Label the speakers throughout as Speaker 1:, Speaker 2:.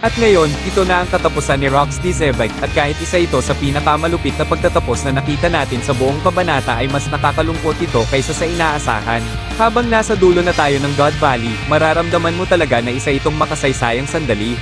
Speaker 1: At ngayon, ito na ang katapusan ni Rox D. Zebek, at kahit isa ito sa pinakamalupit na pagtatapos na nakita natin sa buong kabanata ay mas nakakalungkot ito kaysa sa inaasahan. Habang nasa dulo na tayo ng God Valley, mararamdaman mo talaga na isa itong makasaysayang sandali.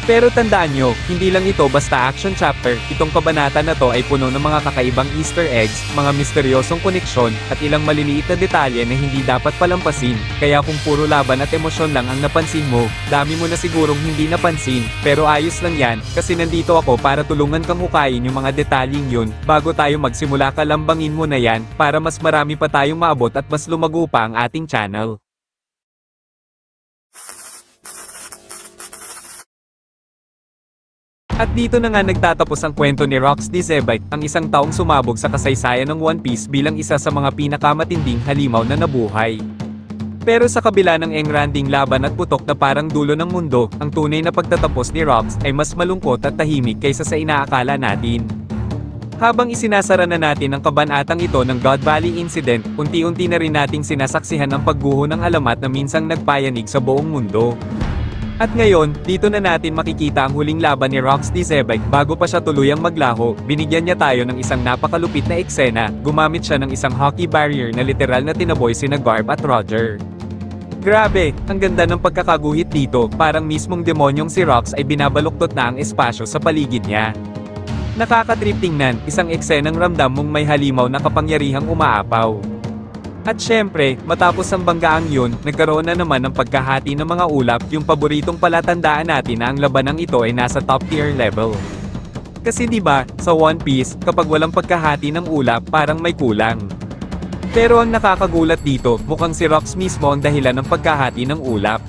Speaker 1: Pero tandaan nyo, hindi lang ito basta action chapter, itong kabanata na to ay puno ng mga kakaibang Easter eggs, mga misteryosong koneksyon, at ilang maliliit na detalye na hindi dapat palampasin. Kaya kung puro laban at emosyon lang ang napansin mo, dami mo na sigurong hindi napansin, pero ayos lang yan, kasi nandito ako para tulungan kang hukayin yung mga detalyeng yun. Bago tayo magsimula, kalambangin mo na yan, para mas marami pa tayong maabot at mas lumago pa ang ating channel. At dito na nga nagtatapos ang kwento ni Rox D. Zebek, ang isang taong sumabog sa kasaysayan ng One Piece bilang isa sa mga pinakamatinding halimaw na nabuhay. Pero sa kabila ng engranding laban at putok na parang dulo ng mundo, ang tunay na pagtatapos ni Rox ay mas malungkot at tahimik kaysa sa inaakala natin. Habang isinasara na natin ang kabanatang ito ng God Valley Incident, unti-unti na rin nating sinasaksihan ang pagguho ng alamat na minsang nagpayanig sa buong mundo. At ngayon, dito na natin makikita ang huling laban ni Rox D. Zebek bago pa siya tuluyang maglaho. Binigyan niya tayo ng isang napakalupit na eksena, gumamit siya ng isang hockey barrier na literal na tinaboy sina Garp at Roger. Grabe, ang ganda ng pagkakaguhit dito, parang mismong demonyong si Rox ay binabaluktot na ang espasyo sa paligid niya. Nakakatrip tingnan, isang eksenang ramdam mong may halimaw na kapangyarihang umaapaw. At syempre, matapos ang banggaang yun, nagkaroon na naman ng pagkahati ng mga ulap, yung paboritong palatandaan natin na ang labanang ito ay nasa top tier level. Kasi diba, sa One Piece, kapag walang pagkahati ng ulap, parang may kulang. Pero ang nakakagulat dito, mukhang si Rox mismo ang dahilan ng pagkahati ng ulap.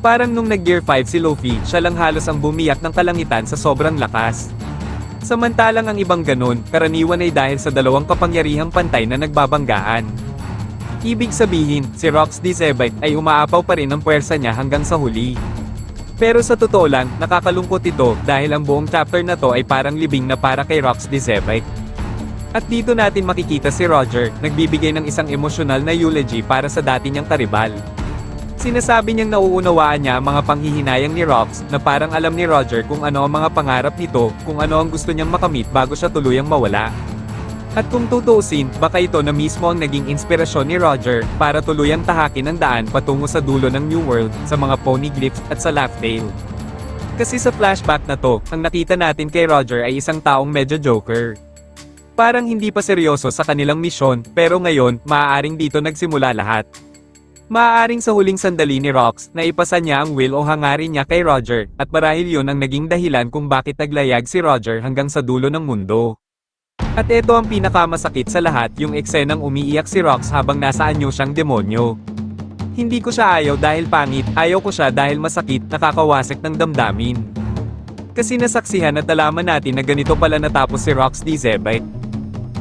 Speaker 1: Parang nung nag-Gear 5 si Luffy, siya lang halos ang bumiyak ng kalangitan sa sobrang lakas. Samantalang ang ibang ganun, karaniwan ay dahil sa dalawang kapangyarihang pantay na nagbabanggaan. Ibig sabihin, si Rox D. Zebek ay umaapaw pa rin ang puwersa niya hanggang sa huli. Pero sa totoo lang, nakakalungkot ito dahil ang buong chapter na to ay parang libing na para kay Rox D. Zebek. At dito natin makikita si Roger, nagbibigay ng isang emosyonal na eulogy para sa dati niyang karibal. Sinasabi niyang nauunawaan niya ang mga panghihinayang ni Rox, na parang alam ni Roger kung ano ang mga pangarap nito, kung ano ang gusto niyang makamit bago siya tuluyang mawala. At kung tutuusin, baka ito na mismo ang naging inspirasyon ni Roger, para tuluyang tahakin ang daan patungo sa dulo ng New World, sa mga Poneglyphs, at sa Laugh Tale. Kasi sa flashback na to, ang nakita natin kay Roger ay isang taong medyo joker. Parang hindi pa seryoso sa kanilang misyon, pero ngayon, maaaring dito nagsimula lahat. Maaaring sa huling sandali ni Rox, naipasa niya ang will o hangarin niya kay Roger, at marahil yun ang naging dahilan kung bakit naglayag si Roger hanggang sa dulo ng mundo. At ito ang pinakamasakit sa lahat, yung eksenang umiiyak si Rox habang nasa anyo siyang demonyo. Hindi ko siya ayaw dahil pangit, ayaw ko siya dahil masakit, nakakawasik ng damdamin. Kasi nasaksihan at nalaman natin na ganito pala natapos si Rox D. Zebek.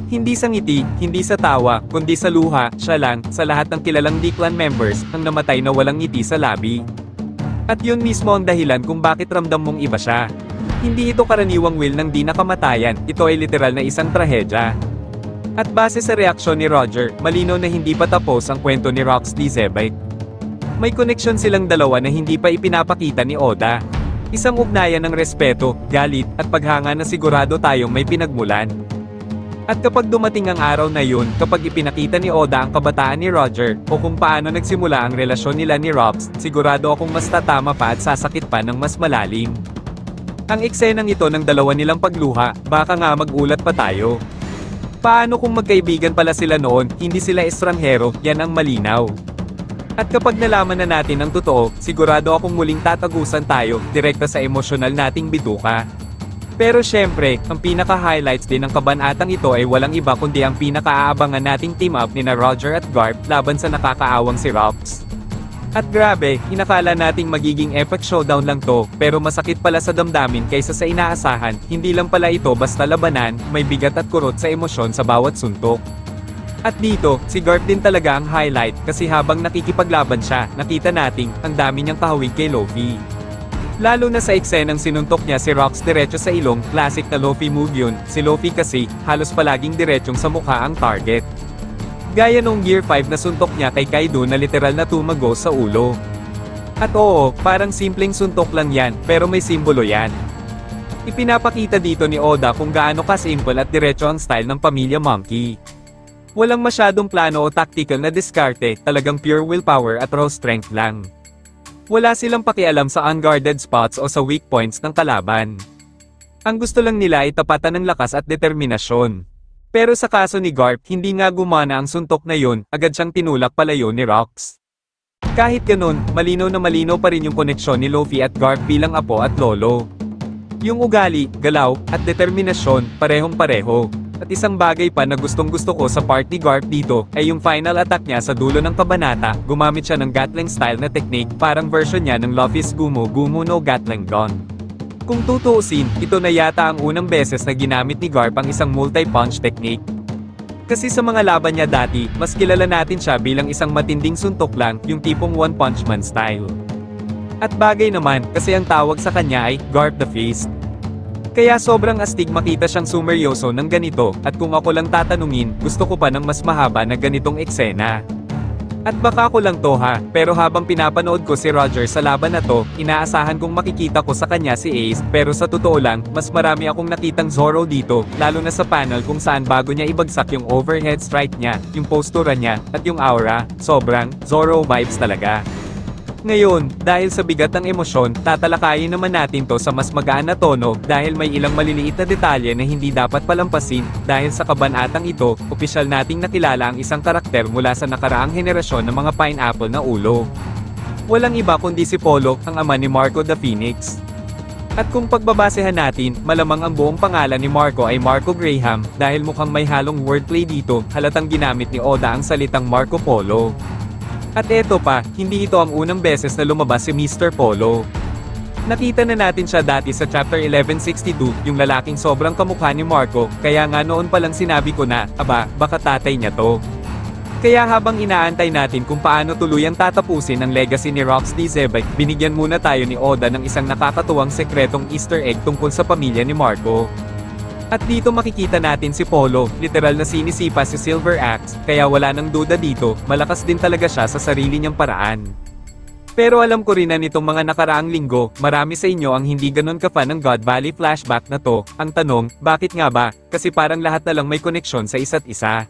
Speaker 1: Hindi sa ngiti, hindi sa tawa, kundi sa luha, siya lang, sa lahat ng kilalang D-Clan members, ang namatay na walang ngiti sa labi. At yun mismo ang dahilan kung bakit ramdam mong iba siya. Hindi ito karaniwang will ng di nakamatayan, ito ay literal na isang trahedya. At base sa reaksyon ni Roger, malinaw na hindi pa tapos ang kwento ni Rox D. Zebek. May koneksyon silang dalawa na hindi pa ipinapakita ni Oda. Isang ugnayan ng respeto, galit, at paghanga na sigurado tayong may pinagmulan. At kapag dumating ang araw na yun, kapag ipinakita ni Oda ang kabataan ni Roger, o kung paano nagsimula ang relasyon nila ni Rox, sigurado akong mas tatama pa at sasakit pa ng mas malalim. Ang eksenang ito ng dalawa nilang pagluha, baka nga magulat pa tayo. Paano kung magkaibigan pala sila noon, hindi sila estranghero, yan ang malinaw. At kapag nalaman na natin ang totoo, sigurado akong muling tatagusan tayo, direkta sa emosyonal nating bituka. Pero syempre, ang pinaka-highlights din ng kabanatang ito ay walang iba kundi ang pinaka-aabangan nating team up nina Roger at Garp laban sa nakakaawang si Rox. At grabe, inakala nating magiging epic showdown lang to, pero masakit pala sa damdamin kaysa sa inaasahan, hindi lang pala ito basta labanan, may bigat at kurot sa emosyon sa bawat suntok. At dito, si Garp din talaga ang highlight, kasi habang nakikipaglaban siya, nakita nating, ang dami niyang kahawig kay Luffy. Lalo na sa eksenang sinuntok niya si Rox diretso sa ilong, classic na Luffy move yun, si Luffy kasi, halos palaging diretsong sa mukha ang target. Gaya nung Gear 5 na suntok niya kay Kaido na literal na tumago sa ulo. At oo, parang simpleng suntok lang yan, pero may simbolo yan. Ipinapakita dito ni Oda kung gaano ka-simple at diretso ang style ng pamilya Monkey. Walang masyadong plano o tactical na diskarte, talagang pure willpower at raw strength lang. Wala silang pakialam sa unguarded spots o sa weak points ng kalaban. Ang gusto lang nila ay tapatan ng lakas at determinasyon. Pero sa kaso ni Garp, hindi nga gumana ang suntok na yun, agad siyang tinulak palayo ni Rox. Kahit ganun, malinaw na malinaw pa rin yung koneksyon ni Luffy at Garp bilang apo at lolo. Yung ugali, galaw, at determinasyon, parehong-pareho. At isang bagay pa na gustong-gusto ko sa part ni Garp dito, ay yung final attack niya sa dulo ng kabanata, gumamit siya ng Gatling style na technique, parang version niya ng Luffy's Gumo Gumo no Gatling Gun. Kung tutuusin, ito na yata ang unang beses na ginamit ni Garp ang isang multi-punch technique. Kasi sa mga laban niya dati, mas kilala natin siya bilang isang matinding suntok lang, yung tipong One Punch Man style. At bagay naman, kasi ang tawag sa kanya ay, Garp the Fist. Kaya sobrang astig makita siyang sumeryoso ng ganito, at kung ako lang tatanungin, gusto ko pa ng mas mahaba na ganitong eksena. At baka ko lang to ha, pero habang pinapanood ko si Roger sa laban na to, inaasahan kong makikita ko sa kanya si Ace, pero sa totoo lang, mas marami akong nakitang Zoro dito, lalo na sa panel kung saan bago niya ibagsak yung overhead strike niya, yung postura niya, at yung aura, sobrang Zoro vibes talaga. Ngayon, dahil sa bigat ng emosyon, tatalakayin naman natin to sa mas magaan na tono, dahil may ilang maliliit na detalye na hindi dapat palampasin, dahil sa kabanatang ito, opisyal nating nakilala ang isang karakter mula sa nakaraang henerasyon ng mga pineapple na ulo. Walang iba kundi si Polo, ang ama ni Marco the Phoenix. At kung pagbabasehan natin, malamang ang buong pangalan ni Marco ay Marco Graham, dahil mukhang may halong wordplay dito, halatang ginamit ni Oda ang salitang Marco Polo. At eto pa, hindi ito ang unang beses na lumabas si Mr. Polo. Nakita na natin siya dati sa chapter 1162, yung lalaking sobrang kamukha ni Marco, kaya nga noon palang sinabi ko na, aba, baka tatay niya to. Kaya habang inaantay natin kung paano tuluyang tatapusin ang legacy ni Rox D. Zebek, binigyan muna tayo ni Oda ng isang nakakatuwang sekretong Easter egg tungkol sa pamilya ni Marco. At dito makikita natin si Polo, literal na sinisipa si Silver Axe, kaya wala nang duda dito, malakas din talaga siya sa sarili niyang paraan. Pero alam ko rin na nitong mga nakaraang linggo, marami sa inyo ang hindi ganon ka-fan ng God Valley flashback na to. Ang tanong, bakit nga ba? Kasi parang lahat na lang may koneksyon sa isa't isa.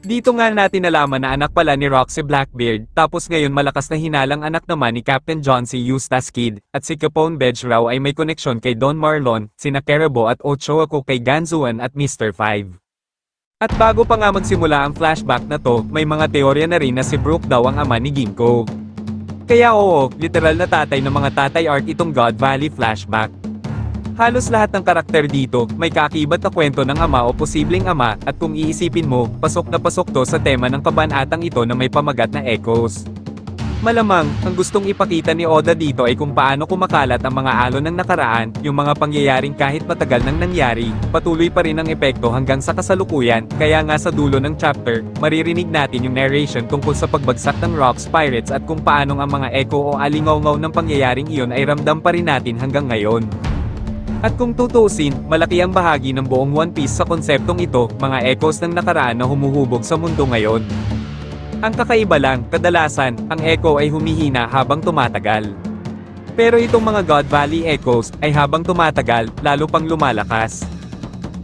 Speaker 1: Dito nga natin nalaman na anak pala ni Rox si Blackbeard, tapos ngayon malakas na hinalang anak naman ni Captain John si Eustace Kid, at si Capone Bedge raw ay may koneksyon kay Don Marlon, sina Carabo at Ochoako kay Ganzuan at Mr. Five. At bago pa nga magsimula ang flashback na to, may mga teorya na rin na si Brook daw ang ama ni Ginko. Kaya oo, literal na tatay ng mga tatay arc itong God Valley flashback. Halos lahat ng karakter dito, may kaakibat na kwento ng ama o posibleng ama, at kung iisipin mo, pasok na pasok to sa tema ng kabanatang ito na may pamagat na echoes. Malamang, ang gustong ipakita ni Oda dito ay kung paano kumakalat ang mga alon ng nakaraan, yung mga pangyayaring kahit matagal nang nangyari, patuloy pa rin ang epekto hanggang sa kasalukuyan, kaya nga sa dulo ng chapter, maririnig natin yung narration tungkol sa pagbagsak ng Rox Pirates at kung paanong ang mga echo o alingaw-ngaw ng pangyayaring iyon ay ramdam pa rin natin hanggang ngayon. At kung tutuusin, malaki ang bahagi ng buong One Piece sa konseptong ito, mga echoes ng nakaraan na humuhubog sa mundo ngayon. Ang kakaiba lang, kadalasan, ang echo ay humihina habang tumatagal. Pero itong mga God Valley echoes, ay habang tumatagal, lalo pang lumalakas.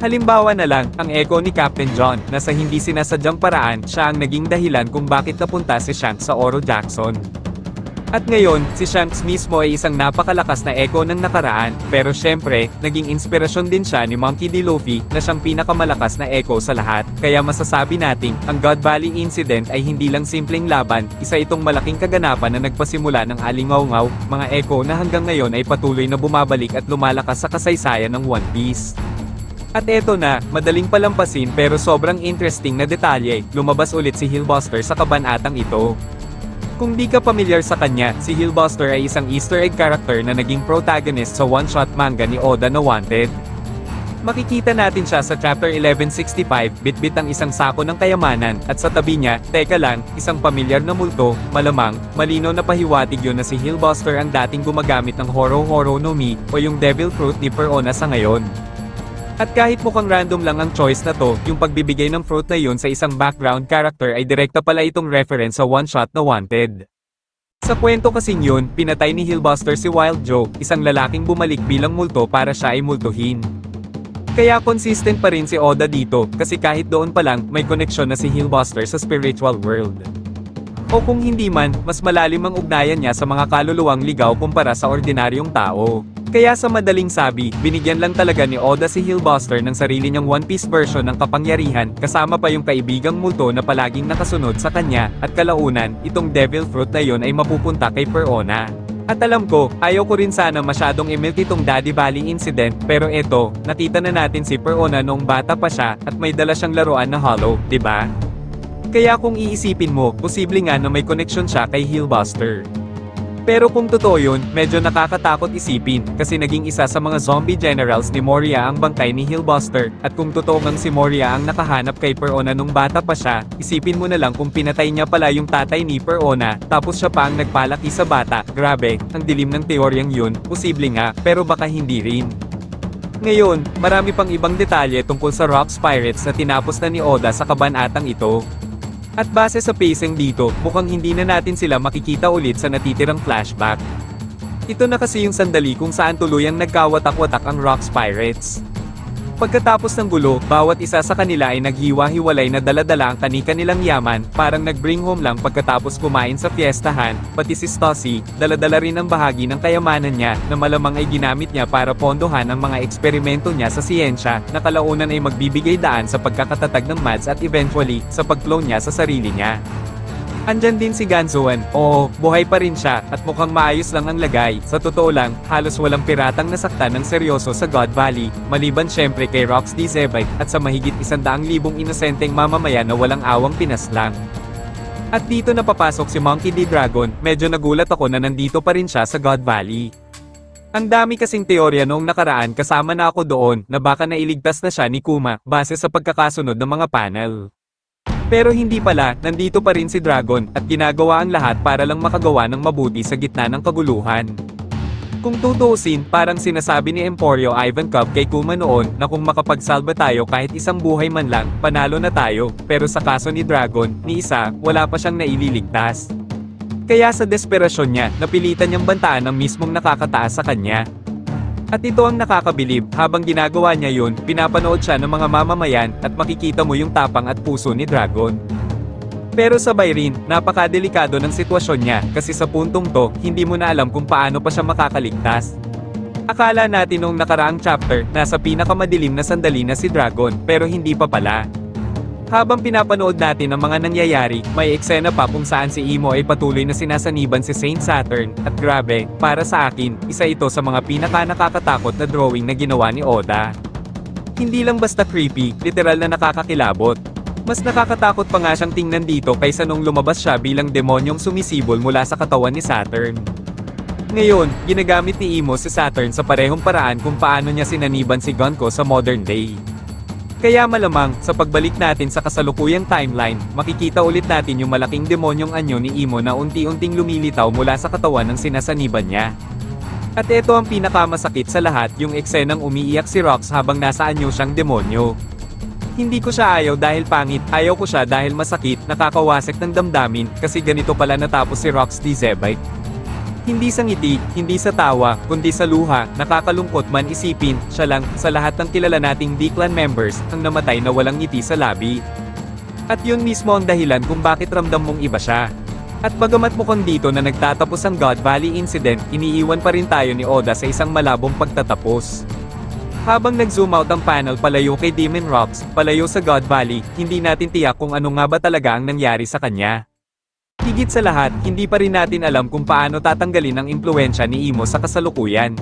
Speaker 1: Halimbawa na lang, ang echo ni Captain John, na sa hindi sinasadyang paraan, siya ang naging dahilan kung bakit napunta si Shanks sa Oro Jackson. At ngayon, si Shanks mismo ay isang napakalakas na echo ng nakaraan, pero syempre, naging inspirasyon din siya ni Monkey D. Luffy, na siyang pinakamalakas na echo sa lahat, kaya masasabi nating, ang God Valley Incident ay hindi lang simpleng laban, isa itong malaking kaganapan na nagpasimula ng alingaw-ngaw, mga echo na hanggang ngayon ay patuloy na bumabalik at lumalakas sa kasaysayan ng One Piece. At eto na, madaling palampasin pero sobrang interesting na detalye, lumabas ulit si Hillbuster sa kabanatang ito. Kung di ka pamilyar sa kanya, si Hillbuster ay isang Easter egg character na naging protagonist sa one-shot manga ni Oda na Wanted. Makikita natin siya sa chapter 1165, bitbit ang isang sako ng kayamanan, at sa tabi niya, teka lang, isang pamilyar na multo, malamang, malinaw na pahiwatig yun na si Hillbuster ang dating gumagamit ng Horo Horo no Mi, o yung Devil Fruit ni Perona sa ngayon. At kahit mukhang random lang ang choice na to, yung pagbibigay ng fruit na yun sa isang background character ay direkta pala itong reference sa one-shot na Wanted. Sa kwento kasing yun, pinatay ni Hillbuster si Wild Joe, isang lalaking bumalik bilang multo para siya ay multuhin. Kaya consistent pa rin si Oda dito, kasi kahit doon pa lang, may koneksyon na si Hillbuster sa spiritual world. O kung hindi man, mas malalim ang ugnayan niya sa mga kaluluwang ligaw kumpara sa ordinaryong tao. Kaya sa madaling sabi, binigyan lang talaga ni Oda si Hillbuster ng sarili niyang One Piece version ng kapangyarihan, kasama pa yung kaibigang multo na palaging nakasunod sa kanya, at kalaunan, itong devil fruit na yon ay mapupunta kay Perona. At alam ko, ayaw ko rin sana masyadong i-milk itong Daddy Valley incident, pero eto, nakita na natin si Perona noong bata pa siya, at may dala siyang laruan na hollow, 'di ba? Kaya kung iisipin mo, posible nga na may koneksyon siya kay Hillbuster. Pero kung totoo yun, medyo nakakatakot isipin, kasi naging isa sa mga zombie generals ni Moria ang bangkay ni Hillbuster, at kung totoo ngang si Moria ang nakahanap kay Perona nung bata pa siya, isipin mo na lang kung pinatay niya pala yung tatay ni Perona, tapos siya pa ang nagpalaki sa bata. Grabe, ang dilim ng teoryang yun, posible nga, pero baka hindi rin. Ngayon, marami pang ibang detalye tungkol sa Rocks Pirates na tinapos na ni Oda sa kabanatang ito. At base sa pacing dito, mukhang hindi na natin sila makikita ulit sa natitirang flashback. Ito na kasi yung sandali kung saan tuluyang nagkawatak-watak ang Rocks Pirates. Pagkatapos ng gulo, bawat isa sa kanila ay naghiwa-hiwalay na dala-dala ang kani-kanilang yaman, parang nag-bring home lang pagkatapos kumain sa fiestahan, pati si Stussy, dala-dala rin ang bahagi ng kayamanan niya, na malamang ay ginamit niya para pondohan ang mga eksperimento niya sa siyensya, na kalaunan ay magbibigay daan sa pagkakatatag ng Mads at eventually, sa pag-clone niya sa sarili niya. Andyan din si Ganzoan, oo, buhay pa rin siya, at mukhang maayos lang ang lagay. Sa totoo lang, halos walang piratang nasaktan ng seryoso sa God Valley, maliban syempre kay Rocks D. Zebite, at sa mahigit 100,000 inosenteng mamamayan na walang awang pinaslang. At dito na papasok si Monkey D. Dragon, medyo nagulat ako na nandito pa rin siya sa God Valley. Ang dami kasing teorya noong nakaraan kasama na ako doon, na baka nailigtas na siya ni Kuma, base sa pagkakasunod ng mga panel. Pero hindi pala, nandito pa rin si Dragon, at ginagawa ang lahat para lang makagawa ng mabuti sa gitna ng kaguluhan. Kung tutuusin, parang sinasabi ni Emporio Ivankov kay Kuma noon, na kung makapagsalba tayo kahit isang buhay man lang, panalo na tayo, pero sa kaso ni Dragon, ni isa, wala pa siyang naililigtas. Kaya sa desperasyon niya, napilitan niyang bantaan ang mismong nakakataas sa kanya. At ito ang nakakabilib, habang ginagawa niya yun, pinapanood siya ng mga mamamayan, at makikita mo yung tapang at puso ni Dragon. Pero sabay rin, napakadelikado ng sitwasyon niya, kasi sa puntong to, hindi mo na alam kung paano pa siya makakaligtas. Akala natin nung nakaraang chapter, nasa pinakamadilim na sandali na si Dragon, pero hindi pa pala. Habang pinapanood natin ang mga nangyayari, may eksena pa kung saan si Imo ay patuloy na sinasaniban si Saint Saturn, at grabe, para sa akin, isa ito sa mga pinaka-nakakatakot na drawing na ginawa ni Oda. Hindi lang basta creepy, literal na nakakakilabot. Mas nakakatakot pa nga siyang tingnan dito kaysa nung lumabas siya bilang demonyong sumisibol mula sa katawan ni Saturn. Ngayon, ginagamit ni Imo si Saturn sa parehong paraan kung paano niya sinaniban si Gonko sa modern day. Kaya malamang, sa pagbalik natin sa kasalukuyang timeline, makikita ulit natin yung malaking demonyong anyo ni Imo na unti-unting lumilitaw mula sa katawan ng sinasaniban niya. At ito ang pinakamasakit sa lahat, yung eksenang umiiyak si Rocks habang nasa anyo siyang demonyo. Hindi ko siya ayaw dahil pangit, ayaw ko siya dahil masakit, nakakawasik ng damdamin, kasi ganito pala natapos si Rocks D. Zebite. Hindi sa ngiti, hindi sa tawa, kundi sa luha, nakakalungkot man isipin, siya lang, sa lahat ng kilala nating D-Clan members, ang namatay na walang ngiti sa labi. At yun mismo ang dahilan kung bakit ramdam mong iba siya. At bagamat mukhang dito na nagtatapos ang God Valley incident, iniiwan pa rin tayo ni Oda sa isang malabong pagtatapos. Habang nag-zoom out ang panel palayo kay Demon Rocks, palayo sa God Valley, hindi natin tiyak kung ano nga ba talaga ang nangyari sa kanya. Higit sa lahat, hindi pa rin natin alam kung paano tatanggalin ang impluwensya ni Imo sa kasalukuyan.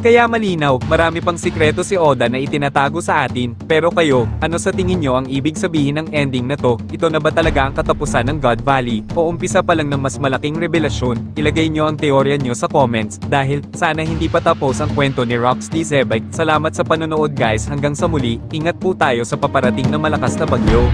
Speaker 1: Kaya malinaw, marami pang sikreto si Oda na itinatago sa atin, pero kayo, ano sa tingin nyo ang ibig sabihin ng ending na to? Ito na ba talaga ang katapusan ng God Valley, o umpisa pa lang ng mas malaking revelasyon? Ilagay nyo ang teorya nyo sa comments, dahil, sana hindi pa tapos ang kwento ni Rocks D. Zebite. Salamat sa panonood guys, hanggang sa muli, ingat po tayo sa paparating na malakas na bagyo.